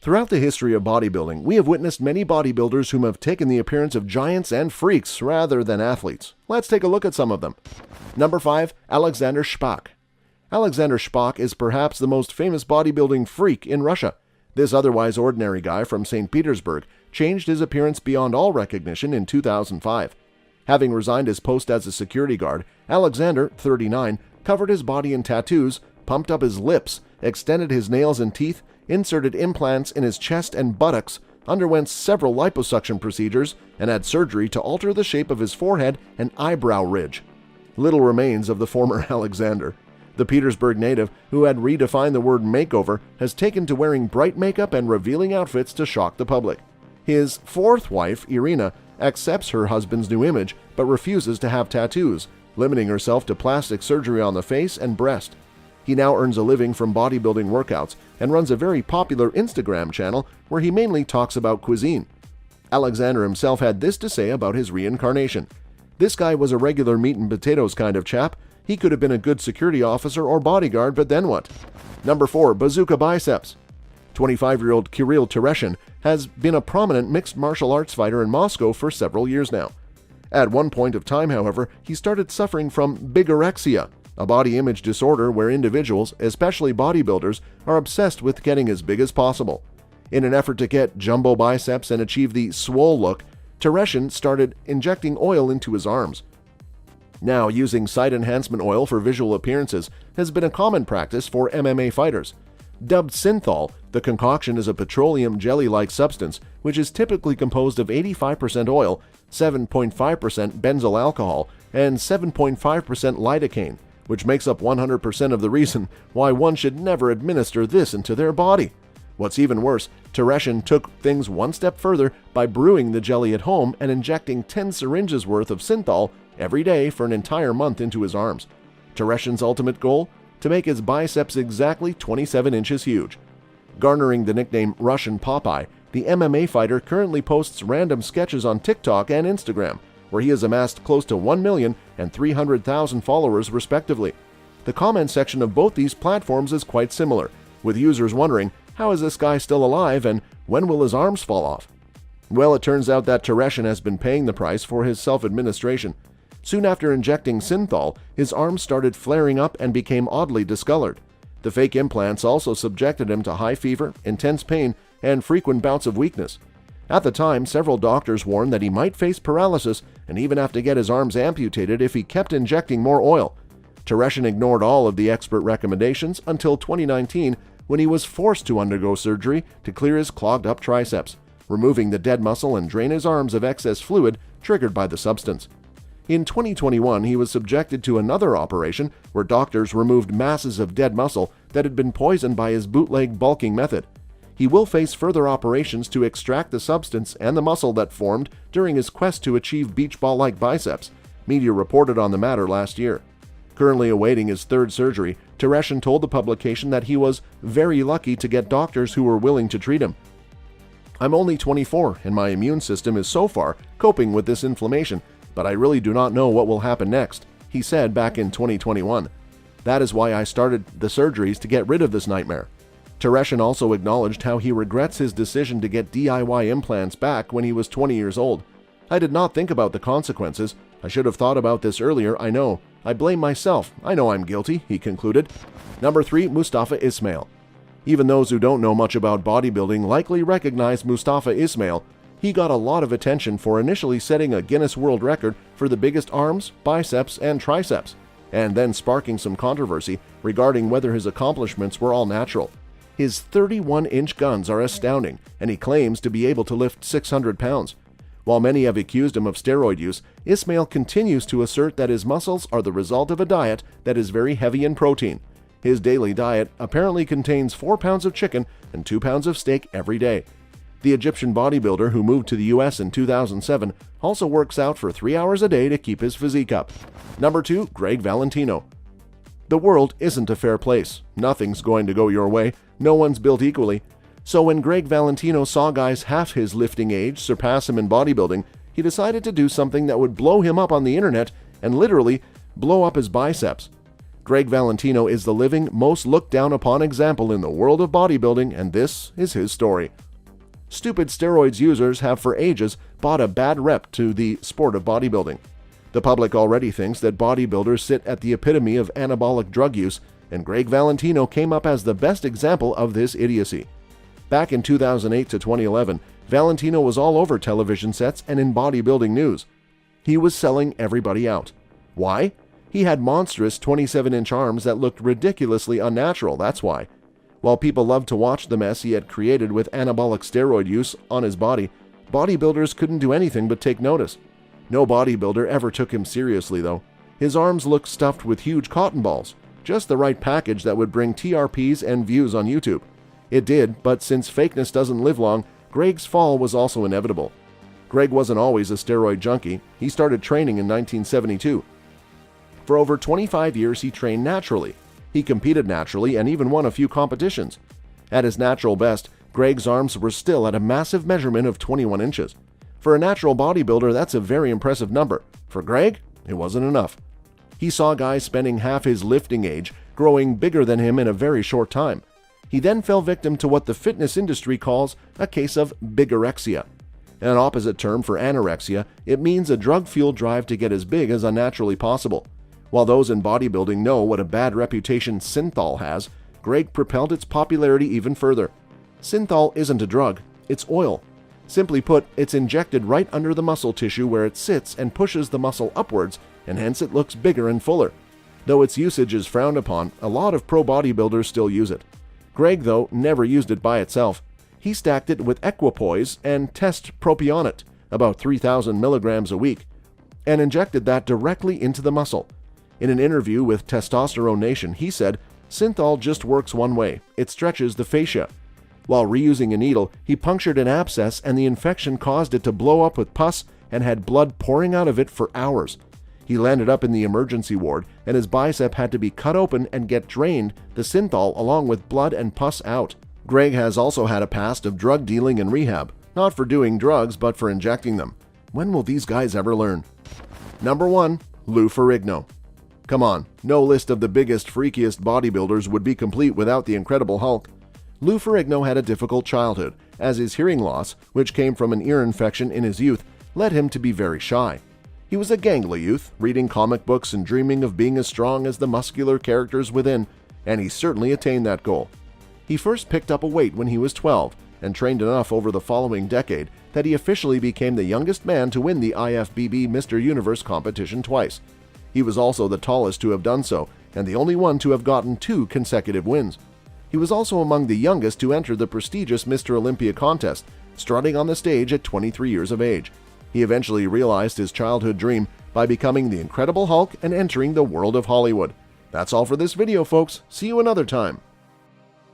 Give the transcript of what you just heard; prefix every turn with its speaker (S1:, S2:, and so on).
S1: Throughout the history of bodybuilding, we have witnessed many bodybuilders whom have taken the appearance of giants and freaks rather than athletes. Let's take a look at some of them. Number 5. Alexander Shpak. Alexander Shpak is perhaps the most famous bodybuilding freak in Russia. This otherwise ordinary guy from St. Petersburg changed his appearance beyond all recognition in 2005. Having resigned his post as a security guard, Alexander, 39, covered his body in tattoos, pumped up his lips, extended his nails and teeth, inserted implants in his chest and buttocks, underwent several liposuction procedures, and had surgery to alter the shape of his forehead and eyebrow ridge. Little remains of the former Alexander. The Petersburg native, who had redefined the word makeover, has taken to wearing bright makeup and revealing outfits to shock the public. His fourth wife, Irina, accepts her husband's new image but refuses to have tattoos, limiting herself to plastic surgery on the face and breast. He now earns a living from bodybuilding workouts and runs a very popular Instagram channel where he mainly talks about cuisine. Alexander himself had this to say about his reincarnation. This guy was a regular meat and potatoes kind of chap. He could have been a good security officer or bodyguard, but then what? Number 4. Bazooka Biceps. 25-year-old Kirill Tereshin has been a prominent mixed martial arts fighter in Moscow for several years now. At one point of time, however, he started suffering from bigorexia, a body image disorder where individuals, especially bodybuilders, are obsessed with getting as big as possible. In an effort to get jumbo biceps and achieve the swole look, Tereshin started injecting oil into his arms. Now, using site enhancement oil for visual appearances has been a common practice for MMA fighters. Dubbed synthol, the concoction is a petroleum jelly-like substance which is typically composed of 85% oil, 7.5% benzyl alcohol, and 7.5% lidocaine, which makes up 100% of the reason why one should never administer this into their body. What's even worse, Tereshin took things one step further by brewing the jelly at home and injecting 10 syringes worth of synthol every day for an entire month into his arms. Tereshin's ultimate goal? To make his biceps exactly 27 inches huge. Garnering the nickname Russian Popeye, the MMA fighter currently posts random sketches on TikTok and Instagram, where he has amassed close to 1 million and 300,000 followers respectively. The comment section of both these platforms is quite similar, with users wondering, how is this guy still alive and when will his arms fall off? Well, it turns out that Tereshin has been paying the price for his self-administration. Soon after injecting synthol, his arms started flaring up and became oddly discolored. The fake implants also subjected him to high fever, intense pain, and frequent bouts of weakness. At the time, several doctors warned that he might face paralysis and even have to get his arms amputated if he kept injecting more oil. Tereshin ignored all of the expert recommendations until 2019, when he was forced to undergo surgery to clear his clogged-up triceps, removing the dead muscle and drain his arms of excess fluid triggered by the substance. In 2021, he was subjected to another operation where doctors removed masses of dead muscle that had been poisoned by his bootleg bulking method. He will face further operations to extract the substance and the muscle that formed during his quest to achieve beach ball-like biceps, media reported on the matter last year. Currently awaiting his third surgery, Tereshin told the publication that he was very lucky to get doctors who were willing to treat him. "I'm only 24 and my immune system is so far coping with this inflammation, but I really do not know what will happen next," he said back in 2021. "That is why I started the surgeries to get rid of this nightmare." Tereshin also acknowledged how he regrets his decision to get DIY implants back when he was 20 years old. "I did not think about the consequences. I should have thought about this earlier, I know. I blame myself. I know I'm guilty," he concluded. Number 3. Mustafa Ismail. Even those who don't know much about bodybuilding likely recognize Mustafa Ismail. He got a lot of attention for initially setting a Guinness World Record for the biggest arms, biceps, and triceps, and then sparking some controversy regarding whether his accomplishments were all natural. His 31-inch guns are astounding, and he claims to be able to lift 600 pounds. While many have accused him of steroid use, Ismail continues to assert that his muscles are the result of a diet that is very heavy in protein. His daily diet apparently contains 4 pounds of chicken and 2 pounds of steak every day. The Egyptian bodybuilder who moved to the US in 2007 also works out for 3 hours a day to keep his physique up. Number 2. Greg Valentino. The world isn't a fair place. Nothing's going to go your way. No one's built equally. So when Greg Valentino saw guys half his lifting age surpass him in bodybuilding, he decided to do something that would blow him up on the internet and literally blow up his biceps. Greg Valentino is the living, most looked down upon example in the world of bodybuilding, and this is his story. Stupid steroids users have for ages bought a bad rep to the sport of bodybuilding. The public already thinks that bodybuilders sit at the epitome of anabolic drug use, and Greg Valentino came up as the best example of this idiocy. Back in 2008 to 2011, Valentino was all over television sets and in bodybuilding news. He was selling everybody out. Why? He had monstrous 27-inch arms that looked ridiculously unnatural, that's why. While people loved to watch the mess he had created with anabolic steroid use on his body, bodybuilders couldn't do anything but take notice. No bodybuilder ever took him seriously, though. His arms looked stuffed with huge cotton balls, just the right package that would bring TRPs and views on YouTube. It did, but since fakeness doesn't live long, Greg's fall was also inevitable. Greg wasn't always a steroid junkie. He started training in 1972. For over 25 years, he trained naturally. He competed naturally and even won a few competitions. At his natural best, Greg's arms were still at a massive measurement of 21 inches. For a natural bodybuilder, that's a very impressive number. For Greg, it wasn't enough. He saw guys spending half his lifting age growing bigger than him in a very short time. He then fell victim to what the fitness industry calls a case of bigorexia. An opposite term for anorexia, it means a drug-fueled drive to get as big as unnaturally possible. While those in bodybuilding know what a bad reputation synthol has, Greg propelled its popularity even further. Synthol isn't a drug, it's oil. Simply put, it's injected right under the muscle tissue where it sits and pushes the muscle upwards, and hence it looks bigger and fuller. Though its usage is frowned upon, a lot of pro bodybuilders still use it. Greg, though, never used it by itself. He stacked it with equipoise and test propionate, about 3,000 milligrams a week, and injected that directly into the muscle. In an interview with Testosterone Nation, he said, "Synthol just works one way. It stretches the fascia." While reusing a needle, he punctured an abscess and the infection caused it to blow up with pus and had blood pouring out of it for hours. He landed up in the emergency ward, and his bicep had to be cut open and get drained, the synthol along with blood and pus out. Greg has also had a past of drug dealing and rehab, not for doing drugs but for injecting them. When will these guys ever learn? Number 1. Lou Ferrigno. Come on, no list of the biggest, freakiest bodybuilders would be complete without the Incredible Hulk. Lou Ferrigno had a difficult childhood, as his hearing loss, which came from an ear infection in his youth, led him to be very shy. He was a gangly youth, reading comic books and dreaming of being as strong as the muscular characters within, and he certainly attained that goal. He first picked up a weight when he was 12, and trained enough over the following decade that he officially became the youngest man to win the IFBB Mr. Universe competition twice. He was also the tallest to have done so, and the only one to have gotten 2 consecutive wins. He was also among the youngest to enter the prestigious Mr. Olympia contest, strutting on the stage at 23 years of age. He eventually realized his childhood dream by becoming the Incredible Hulk and entering the world of Hollywood. That's all for this video, folks. See you another time.